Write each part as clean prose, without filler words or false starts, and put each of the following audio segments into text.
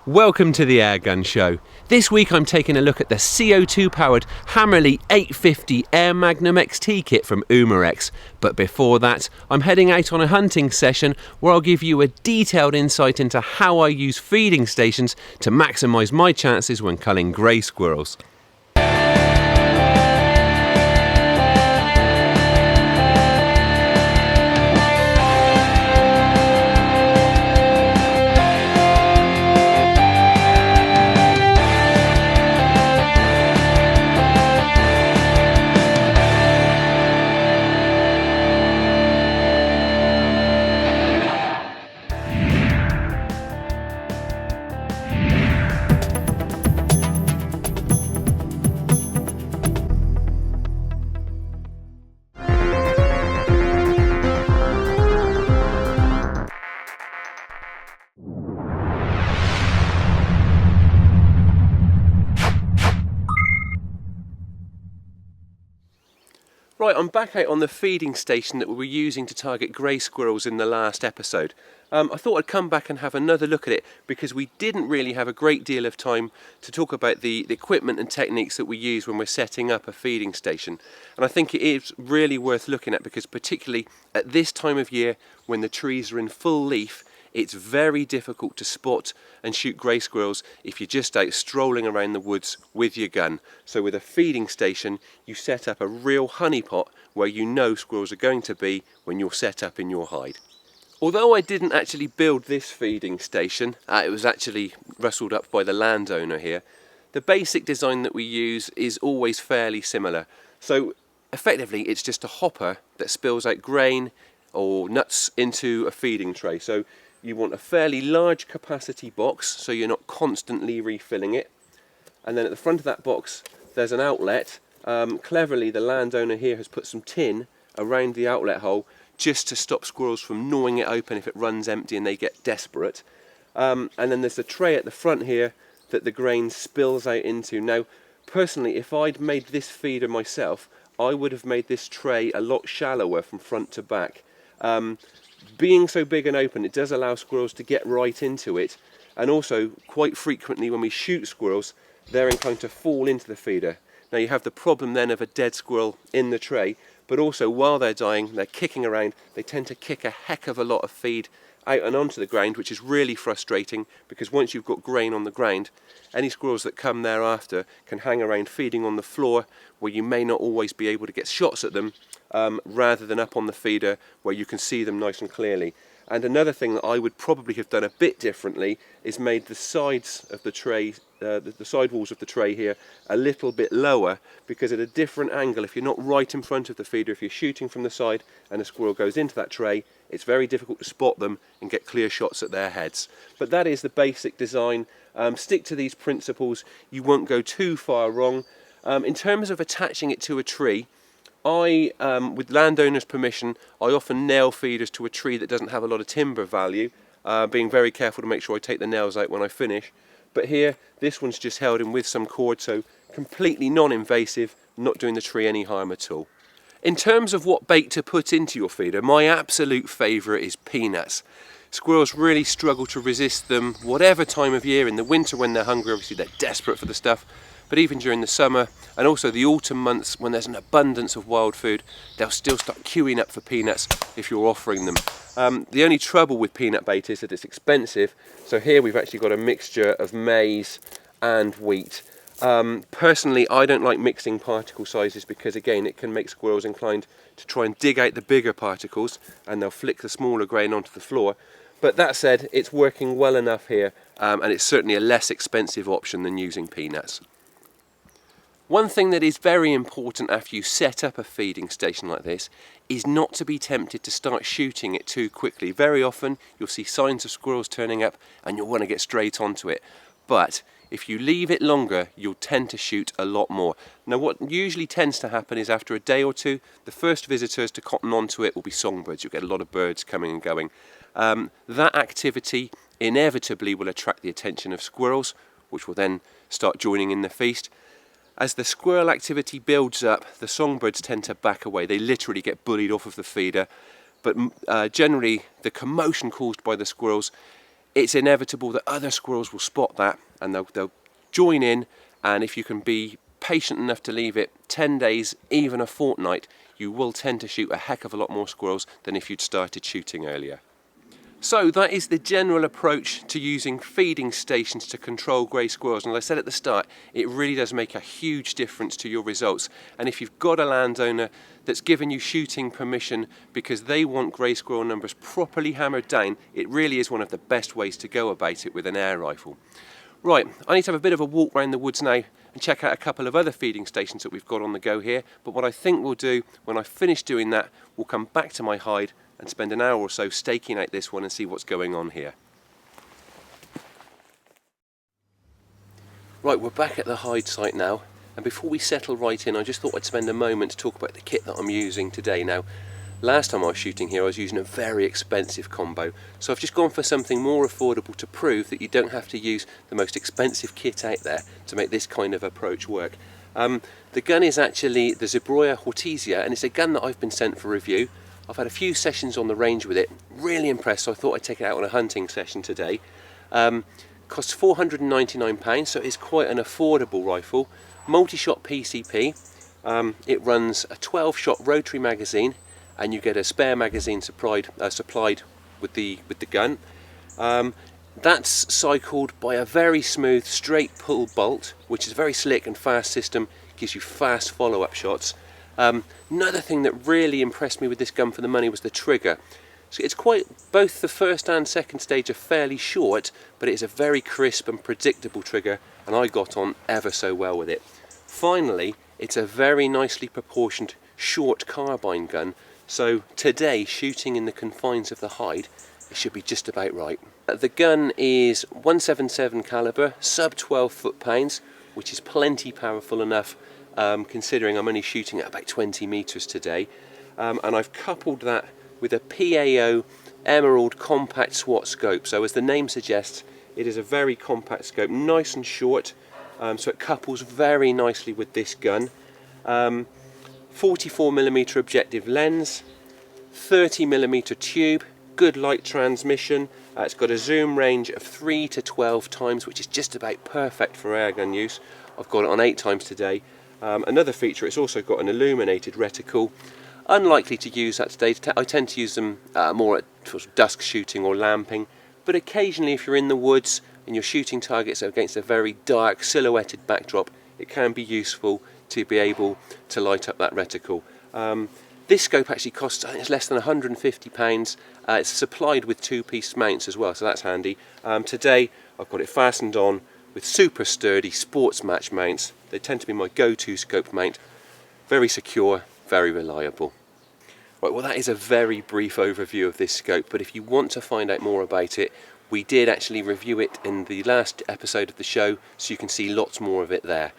Welcome to the Airgun Show. This week I'm taking a look at the CO2 powered Hammerli 850 Air Magnum XT Kit from Umarex. But before that, I'm heading out on a hunting session where I'll give you a detailed insight into how I use feeding stations to maximise my chances when culling grey squirrels. Right, I'm back out on the feeding station that we were using to target grey squirrels in the last episode. I thought I'd come back and have another look at it because we didn't really have a great deal of time to talk about the equipment and techniques that we use when we're setting up a feeding station. And I think it is really worth looking at because particularly at this time of year when the trees are in full leaf, it's very difficult to spot and shoot grey squirrels if you're just out strolling around the woods with your gun. So with a feeding station, you set up a real honeypot where you know squirrels are going to be when you're set up in your hide. Although I didn't actually build this feeding station, it was actually rustled up by the landowner here, the basic design that we use is always fairly similar. So effectively it's just a hopper that spills out grain or nuts into a feeding tray. So you want a fairly large capacity box so you're not constantly refilling it. And then at the front of that box there's an outlet. Cleverly the landowner here has put some tin around the outlet hole just to stop squirrels from gnawing it open if it runs empty and they get desperate. And then there's the tray at the front here that the grain spills out into. Now personally, if I'd made this feeder myself, I would have made this tray a lot shallower from front to back. Being so big and open, it does allow squirrels to get right into it, and also quite frequently when we shoot squirrels they're inclined to fall into the feeder. Now you have the problem then of a dead squirrel in the tray, but also while they're dying, they're kicking around, they tend to kick a heck of a lot of feed out and onto the ground, which is really frustrating because once you've got grain on the ground, any squirrels that come thereafter can hang around feeding on the floor where you may not always be able to get shots at them, rather than up on the feeder where you can see them nice and clearly. And another thing that I would probably have done a bit differently is made the sides of the tray, the sidewalls of the tray here a little bit lower, because at a different angle, if you're not right in front of the feeder, if you're shooting from the side and a squirrel goes into that tray, it's very difficult to spot them and get clear shots at their heads. But that is the basic design. Stick to these principles, you won't go too far wrong. In terms of attaching it to a tree, with landowners' permission, I often nail feeders to a tree that doesn't have a lot of timber value, being very careful to make sure I take the nails out when I finish. But here, this one's just held in with some cord, so completely non-invasive, not doing the tree any harm at all. In terms of what bait to put into your feeder, my absolute favourite is peanuts. Squirrels really struggle to resist them, whatever time of year. In the winter when they're hungry, obviously they're desperate for the stuff. But even during the summer and also the autumn months when there's an abundance of wild food, they'll still start queuing up for peanuts if you're offering them. The only trouble with peanut bait is that it's expensive. So here we've actually got a mixture of maize and wheat. Personally, I don't like mixing particle sizes because again it can make squirrels inclined to try and dig out the bigger particles and they'll flick the smaller grain onto the floor. But that said, it's working well enough here, and it's certainly a less expensive option than using peanuts. One thing that is very important after you set up a feeding station like this is not to be tempted to start shooting it too quickly. Very often you'll see signs of squirrels turning up and you'll want to get straight onto it. But if you leave it longer, you'll tend to shoot a lot more. Now what usually tends to happen is after a day or two, the first visitors to cotton onto it will be songbirds. You'll get a lot of birds coming and going. That activity inevitably will attract the attention of squirrels, which will then start joining in the feast. As the squirrel activity builds up, the songbirds tend to back away. They literally get bullied off of the feeder. But generally, the commotion caused by the squirrels it's inevitable that other squirrels will spot that and they'll join in, and if you can be patient enough to leave it 10 days, even a fortnight, you will tend to shoot a heck of a lot more squirrels than if you'd started shooting earlier. So that is the general approach to using feeding stations to control grey squirrels, and as I said at the start, it really does make a huge difference to your results. And if you've got a landowner that's given you shooting permission because they want grey squirrel numbers properly hammered down, it really is one of the best ways to go about it with an air rifle. Right, I need to have a bit of a walk around the woods now and check out a couple of other feeding stations that we've got on the go here, but what I think we'll do when I finish doing that, we'll come back to my hide and spend an hour or so staking out this one and see what's going on here. Right, we're back at the hide site now, and before we settle right in, I just thought I'd spend a moment to talk about the kit that I'm using today. Now, last time I was shooting here I was using a very expensive combo, so I've just gone for something more affordable to prove that you don't have to use the most expensive kit out there to make this kind of approach work. The gun is actually the Zebroya Hortesia, and it's a gun that I've been sent for review. I've had a few sessions on the range with it, really impressed, so I thought I'd take it out on a hunting session today. Costs £499, so it's quite an affordable rifle. Multi-shot PCP, it runs a 12-shot rotary magazine, and you get a spare magazine supplied with the gun. That's cycled by a very smooth straight pull bolt, which is a very slick and fast system, gives you fast follow-up shots. Another thing that really impressed me with this gun for the money was the trigger. So it's both the first and second stage are fairly short, but it is a very crisp and predictable trigger, and I got on ever so well with it. Finally, it's a very nicely proportioned short carbine gun, so today, shooting in the confines of the hide, it should be just about right. The gun is 177 caliber, sub 12 foot-pounds, which is plenty powerful enough considering I'm only shooting at about 20 meters today, and I've coupled that with a PAO Emerald compact SWAT scope. So as the name suggests, it is a very compact scope, nice and short, so it couples very nicely with this gun. 44mm objective lens, 30mm tube, good light transmission. It's got a zoom range of 3 to 12 times, which is just about perfect for airgun use. I've got it on 8 times today. Another feature, it's also got an illuminated reticle. Unlikely to use that today. I tend to use them more at sort of dusk shooting or lamping, but occasionally if you're in the woods and you're shooting targets against a very dark silhouetted backdrop, it can be useful to be able to light up that reticle. This scope actually costs, I think it's less than £150. It's supplied with 2-piece mounts as well, so that's handy. Today I've got it fastened on with super sturdy sports match mounts. They tend to be my go-to scope mount. Very secure, very reliable. Right, well that is a very brief overview of this scope, but if you want to find out more about it, we did actually review it in the last episode of the show, so you can see lots more of it there.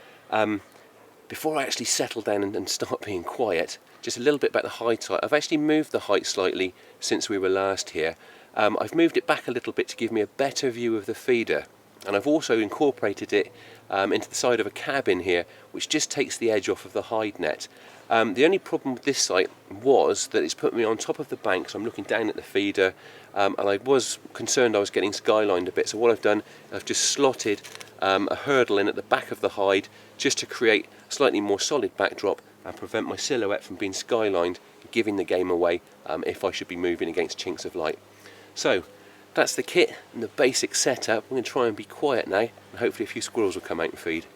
Before I actually settle down and start being quiet, just a little bit about the height site. I've actually moved the height slightly since we were last here. I've moved it back a little bit to give me a better view of the feeder, and I've also incorporated it into the side of a cabin here, which just takes the edge off of the hide net. The only problem with this site was that it's put me on top of the bank, so I'm looking down at the feeder, and I was concerned I was getting skylined a bit, so what I've done, I've just slotted a hurdle in at the back of the hide just to create a slightly more solid backdrop and prevent my silhouette from being skylined, giving the game away if I should be moving against chinks of light. So that's the kit and the basic setup. I'm going to try and be quiet now, and hopefully a few squirrels will come out and feed.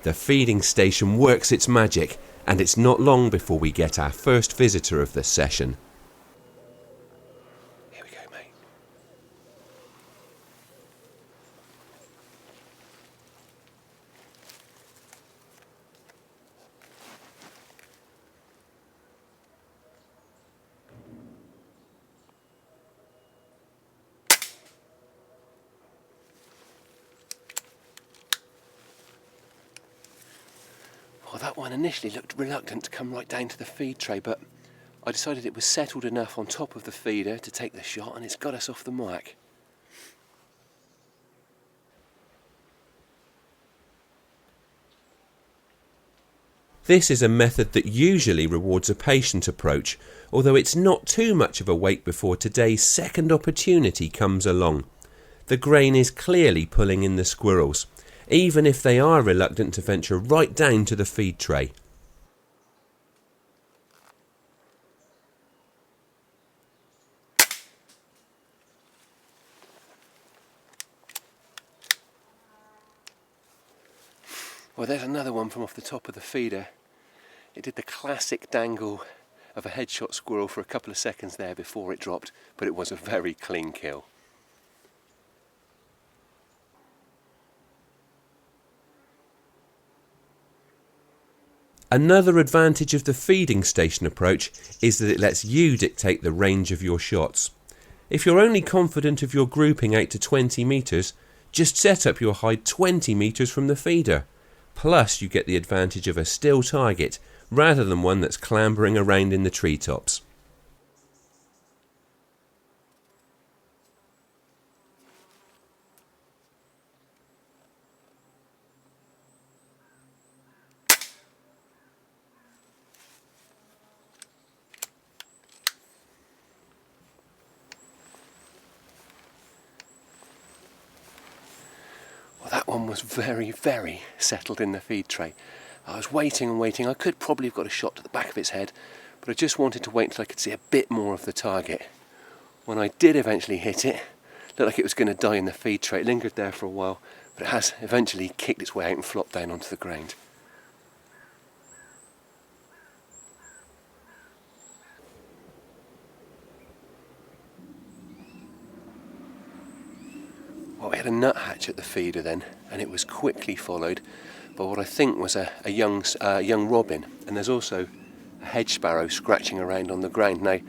The feeding station works its magic, and it's not long before we get our first visitor of the session. Here we go, mate. Well, that one initially looked reluctant to come right down to the feed tray, but I decided it was settled enough on top of the feeder to take the shot, and it's got us off the mark. This is a method that usually rewards a patient approach, although it's not too much of a wait before today's second opportunity comes along. The grain is clearly pulling in the squirrels, even if they are reluctant to venture right down to the feed tray. Well, there's another one from off the top of the feeder. It did the classic dangle of a headshot squirrel for a couple of seconds there before it dropped, but it was a very clean kill. Another advantage of the feeding station approach is that it lets you dictate the range of your shots. If you're only confident of your grouping out to 20 metres, just set up your hide 20 metres from the feeder. Plus you get the advantage of a still target rather than one that's clambering around in the treetops. That one was very, very settled in the feed tray. I was waiting and waiting. I could probably have got a shot to the back of its head, but I just wanted to wait until I could see a bit more of the target. When I did eventually hit it, it looked like it was going to die in the feed tray. It lingered there for a while, but it has eventually kicked its way out and flopped down onto the ground. Well, we had a nuthatch at the feeder then, and it was quickly followed by what I think was a young robin, and there's also a hedge sparrow scratching around on the ground. Now,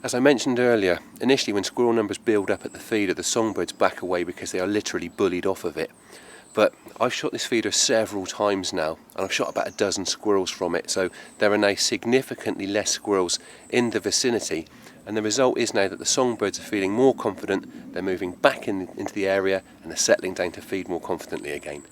as I mentioned earlier, initially when squirrel numbers build up at the feeder, the songbirds back away because they are literally bullied off of it. But I've shot this feeder several times now, and I've shot about a dozen squirrels from it, so there are now significantly less squirrels in the vicinity. And the result is now that the songbirds are feeling more confident, they're moving back into the area and they're settling down to feed more confidently again.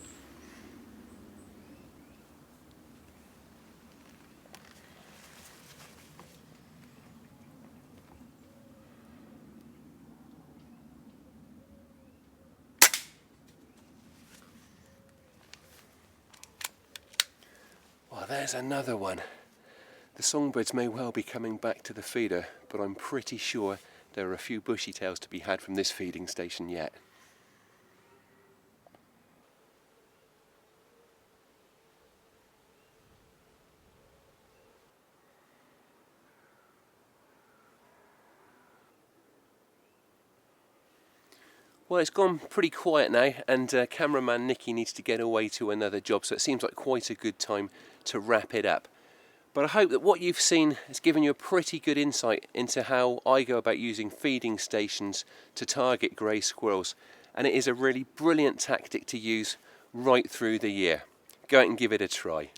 Well, there's another one. The songbirds may well be coming back to the feeder, but I'm pretty sure there are a few bushy tails to be had from this feeding station yet. Well, it's gone pretty quiet now, and cameraman Nicky needs to get away to another job, so it seems like quite a good time to wrap it up. But I hope that what you've seen has given you a pretty good insight into how I go about using feeding stations to target grey squirrels. And it is a really brilliant tactic to use right through the year. Go out and give it a try.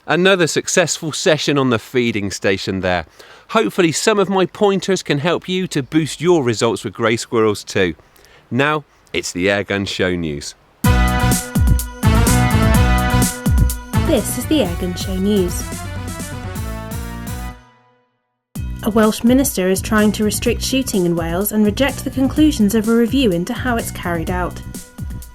Another successful session on the feeding station there. Hopefully some of my pointers can help you to boost your results with grey squirrels too. Now it's the Airgun Show news. This is the Airgun Show news. A Welsh minister is trying to restrict shooting in Wales and reject the conclusions of a review into how it's carried out.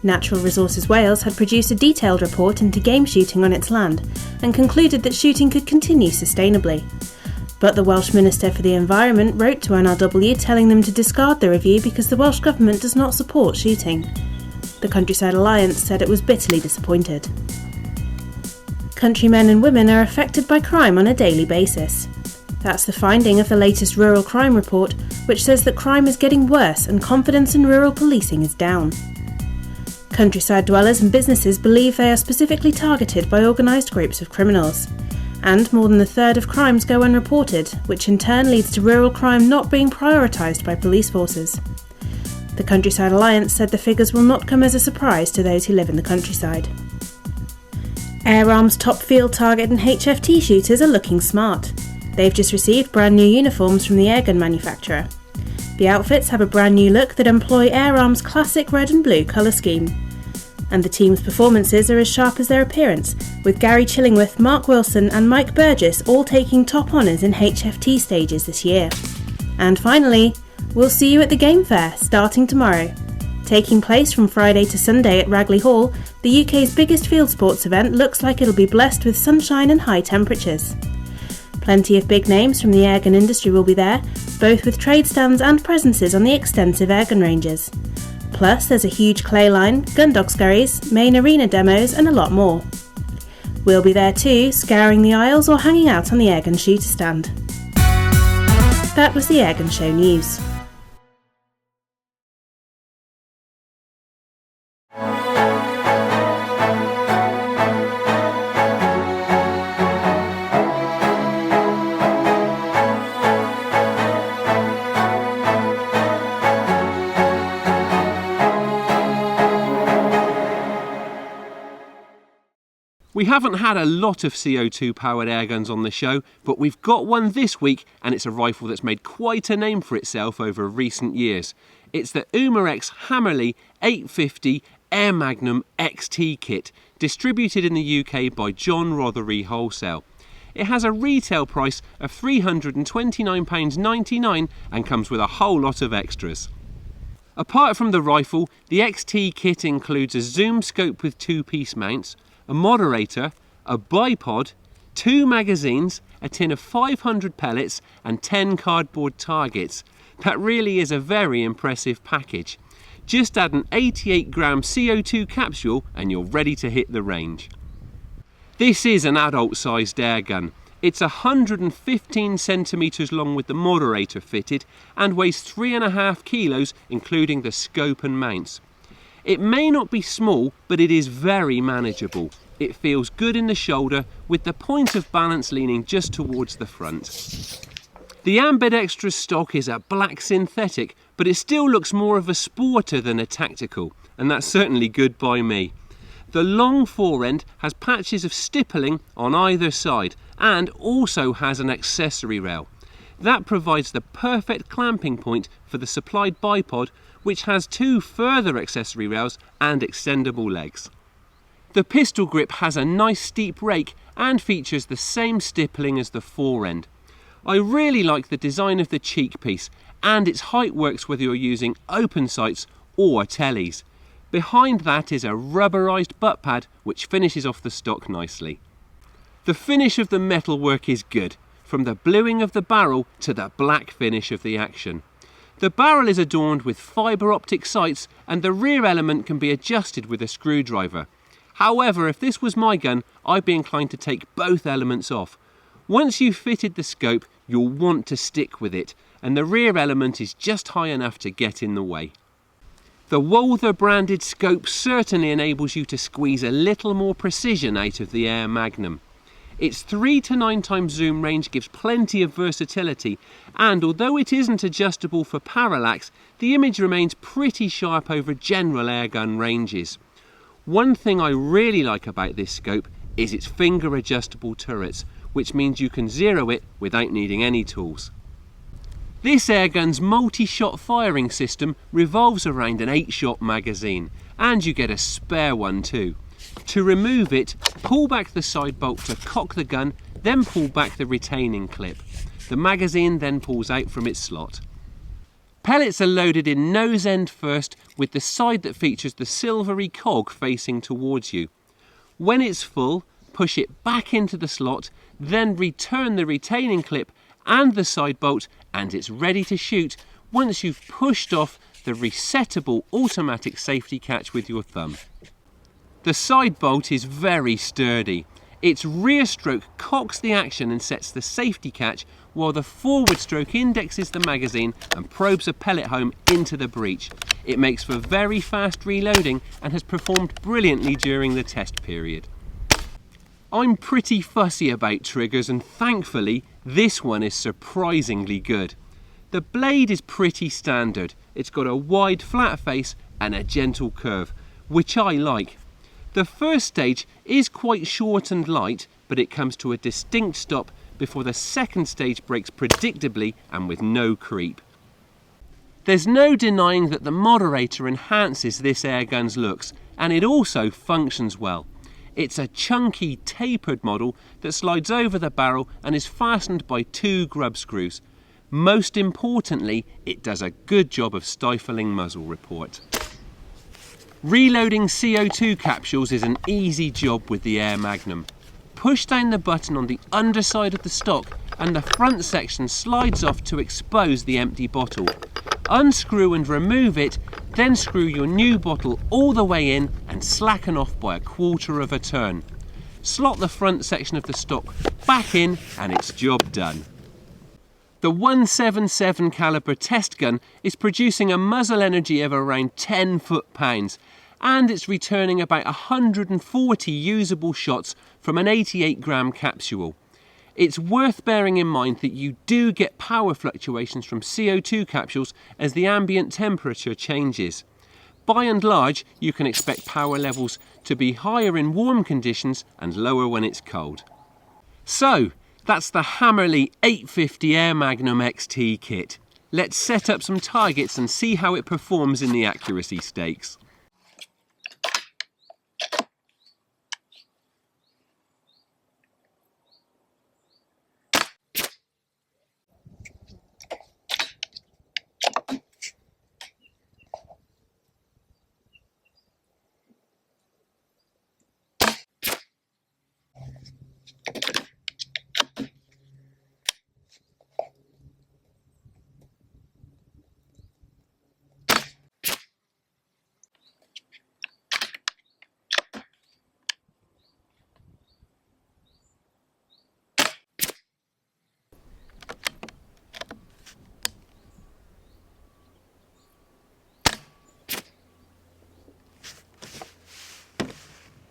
Natural Resources Wales had produced a detailed report into game shooting on its land and concluded that shooting could continue sustainably. But the Welsh Minister for the Environment wrote to NRW telling them to discard the review because the Welsh Government does not support shooting. The Countryside Alliance said it was bitterly disappointed. Countrymen and women are affected by crime on a daily basis. That's the finding of the latest Rural Crime Report, which says that crime is getting worse and confidence in rural policing is down. Countryside dwellers and businesses believe they are specifically targeted by organised groups of criminals. And more than a third of crimes go unreported, which in turn leads to rural crime not being prioritised by police forces. The Countryside Alliance said the figures will not come as a surprise to those who live in the countryside. Air Arm's top field target and HFT shooters are looking smart. They've just received brand new uniforms from the airgun manufacturer. The outfits have a brand new look that employ Air Arm's classic red and blue colour scheme. And the team's performances are as sharp as their appearance, with Gary Chillingworth, Mark Wilson and Mike Burgess all taking top honours in HFT stages this year. And finally, we'll see you at the Game Fair, starting tomorrow. Taking place from Friday to Sunday at Ragley Hall, the UK's biggest field sports event looks like it'll be blessed with sunshine and high temperatures. Plenty of big names from the airgun industry will be there, both with trade stands and presences on the extensive airgun ranges. Plus, there's a huge clay line, gun dog scurries, main arena demos and a lot more. We'll be there too, scouring the aisles or hanging out on the Airgun shooter stand. That was the Airgun Show news. We haven't had a lot of CO2 powered airguns on the show, but we've got one this week, and it's a rifle that's made quite a name for itself over recent years. It's the Umarex Hammerli 850 Air Magnum XT Kit, distributed in the UK by John Rothery Wholesale. It has a retail price of £329.99 and comes with a whole lot of extras. Apart from the rifle, the XT Kit includes a zoom scope with 2-piece mounts, a moderator, a bipod, 2 magazines, a tin of 500 pellets and 10 cardboard targets. That really is a very impressive package. Just add an 88-gram CO2 capsule and you're ready to hit the range. This is an adult-sized airgun. It's 115 centimetres long with the moderator fitted and weighs 3.5 kilos including the scope and mounts. It may not be small, but it is very manageable. It feels good in the shoulder with the point of balance leaning just towards the front. The Ambidextrous stock is a black synthetic, but it still looks more of a sporter than a tactical, and that's certainly good by me. The long forend has patches of stippling on either side and also has an accessory rail. That provides the perfect clamping point for the supplied bipod, which has 2 further accessory rails and extendable legs. The pistol grip has a nice steep rake and features the same stippling as the forend. I really like the design of the cheek piece, and its height works whether you're using open sights or tellies. Behind that is a rubberized butt pad which finishes off the stock nicely. The finish of the metalwork is good, from the bluing of the barrel to the black finish of the action. The barrel is adorned with fibre optic sights and the rear element can be adjusted with a screwdriver. However, if this was my gun, I'd be inclined to take both elements off. Once you've fitted the scope, you'll want to stick with it, and the rear element is just high enough to get in the way. The Walther branded scope certainly enables you to squeeze a little more precision out of the Air Magnum. Its 3 to 9 times zoom range gives plenty of versatility, and although it isn't adjustable for parallax, the image remains pretty sharp over general airgun ranges. One thing I really like about this scope is its finger adjustable turrets, which means you can zero it without needing any tools. This airgun's multi-shot firing system revolves around an 8-shot magazine, and you get a spare one too. To remove it, pull back the side bolt to cock the gun, then pull back the retaining clip. The magazine then pulls out from its slot. Pellets are loaded in nose end first, with the side that features the silvery cog facing towards you. When it's full, push it back into the slot, then return the retaining clip and the side bolt, and it's ready to shoot once you've pushed off the resettable automatic safety catch with your thumb. The side bolt is very sturdy. Its rear stroke cocks the action and sets the safety catch, while the forward stroke indexes the magazine and probes a pellet home into the breech. It makes for very fast reloading and has performed brilliantly during the test period. I'm pretty fussy about triggers, and thankfully this one is surprisingly good. The blade is pretty standard. It's got a wide flat face and a gentle curve, which I like. The first stage is quite short and light, but it comes to a distinct stop before the second stage breaks predictably and with no creep. There's no denying that the moderator enhances this airgun's looks, and it also functions well. It's a chunky, tapered model that slides over the barrel and is fastened by 2 grub screws. Most importantly, it does a good job of stifling muzzle report. Reloading CO2 capsules is an easy job with the Air Magnum. Push down the button on the underside of the stock and the front section slides off to expose the empty bottle. Unscrew and remove it, then screw your new bottle all the way in and slacken off by 1/4 of a turn. Slot the front section of the stock back in and it's job done. The 177 caliber test gun is producing a muzzle energy of around 10 foot-pounds, and it's returning about 140 usable shots from an 88 gram capsule. It's worth bearing in mind that you do get power fluctuations from CO2 capsules as the ambient temperature changes. By and large, you can expect power levels to be higher in warm conditions and lower when it's cold. So, that's the Hammerli 850 Air Magnum XT Kit. Let's set up some targets and see how it performs in the accuracy stakes.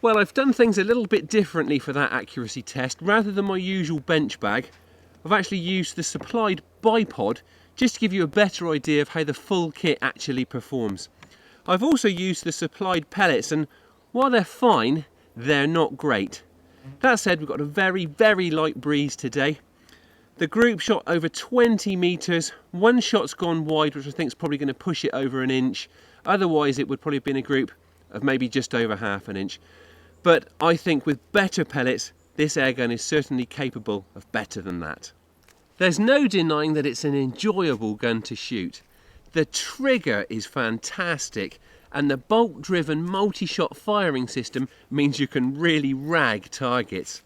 Well, I've done things a little bit differently for that accuracy test. Rather than my usual bench bag, I've actually used the supplied bipod just to give you a better idea of how the full kit actually performs. I've also used the supplied pellets, and while they're fine, they're not great. That said, we've got a very light breeze today. The group shot over 20 metres. One shot's gone wide, which I think is probably going to push it over an inch. Otherwise, it would probably have been a group of maybe just over half an inch. But I think with better pellets, this airgun is certainly capable of better than that. There's no denying that it's an enjoyable gun to shoot. The trigger is fantastic, and the bolt-driven multi-shot firing system means you can really rag targets.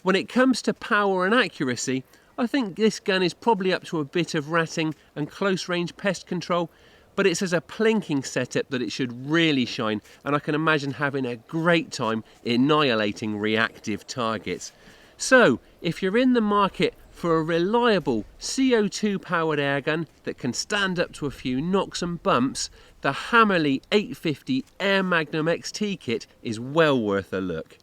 When it comes to power and accuracy, I think this gun is probably up to a bit of ratting and close-range pest control, but it's as a plinking setup that it should really shine, and I can imagine having a great time annihilating reactive targets. So, if you're in the market for a reliable CO2 powered airgun that can stand up to a few knocks and bumps, the Hammerli 850 Air Magnum XT Kit is well worth a look.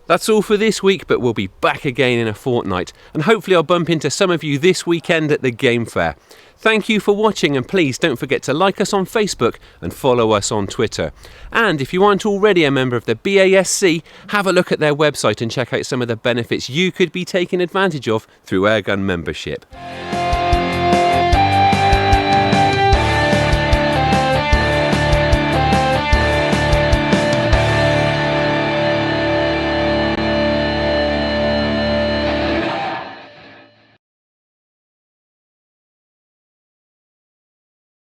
That's all for this week, but we'll be back again in a fortnight, and hopefully I'll bump into some of you this weekend at the game fair. Thank you for watching, and please don't forget to like us on Facebook and follow us on Twitter. And if you aren't already a member of the BASC, have a look at their website and check out some of the benefits you could be taking advantage of through Airgun membership.